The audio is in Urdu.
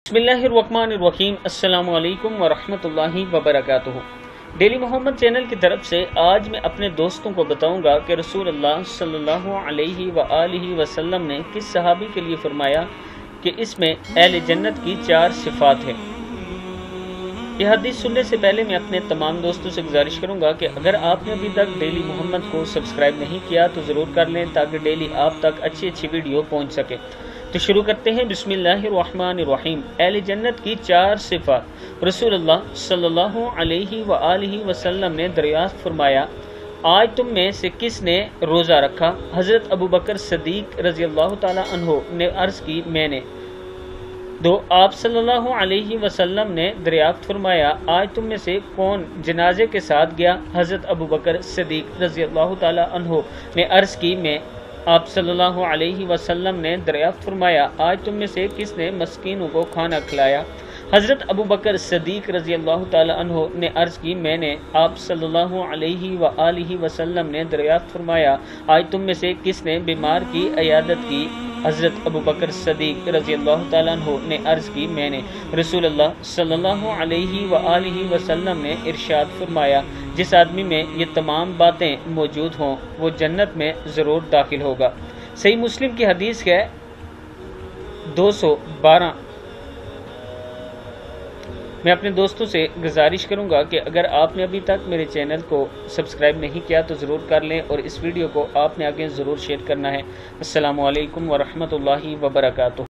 بسم اللہ الرحمن الرحیم۔ السلام علیکم ورحمۃ اللہ وبرکاتہ۔ ڈیلی محمد چینل کی طرف سے آج میں اپنے دوستوں کو بتاؤں گا کہ رسول اللہ صلی اللہ علیہ وآلہ وسلم نے کس صحابی کے لیے فرمایا کہ اس میں اہل جنت کی 4 صفات ہیں۔ یہ حدیث سننے سے پہلے میں اپنے تمام دوستوں سے گزارش کروں گا کہ اگر آپ نے ابھی تک ڈیلی محمد کو سبسکرائب نہیں کیا تو ضرور کر لیں تاکہ ڈیلی آپ تک اچھی ویڈیو پہنچ سکے۔ تو شروع کرتے ہیں۔ بسم اللہ الرحمن الرحیم۔ اہل جنت کی 4 صفات۔ رسول اللہ صلی اللہ علیہ وآلہ وسلم نے دریافت فرمایا، آج تم میں سے کس نے روزہ رکھا؟ حضرت ابوبکر صدیق رضی اللہ تعالی عنہ نے عرض کی، میں نے۔ 2، آپ صلی اللہ علیہ وسلم نے دریافت فرمایا، آج تم میں سے کون جنازے کے ساتھ گیا؟ حضرت ابوبکر صدیق رضی اللہ تعالی عنہ نے عرض کی، میں۔ آپ صلی اللہ علیہ وسلم نے دریافت فرمایا، آج تم میں سے کس نے مسکینوں کو کھانا کھلایا؟ حضرت ابوبکر صدیق رضی اللہ تعالی عنہ نے عرض کی، میں نے۔ آپ صلی اللہ علیہ وآلہ وسلم نے دریافت فرمایا، آج تم میں سے کس نے بیمار کی عیادت کی؟ حضرت ابوبکر صدیق رضی اللہ تعالی عنہ نے عرض کی، میں نے۔ رسول اللہ صلی اللہ علیہ وآلہ وسلم نے ارشاد فرمایا، جس آدمی میں یہ تمام باتیں موجود ہوں وہ جنت میں ضرور داخل ہوگا۔ صحیح مسلم کی حدیث ہے 212۔ میں اپنے دوستوں سے گزارش کروں گا کہ اگر آپ نے ابھی تک میرے چینل کو سبسکرائب نہیں کیا تو ضرور کر لیں اور اس ویڈیو کو آپ نے آگے ضرور شیئر کرنا ہے۔ السلام علیکم ورحمۃ اللہ وبرکاتہ۔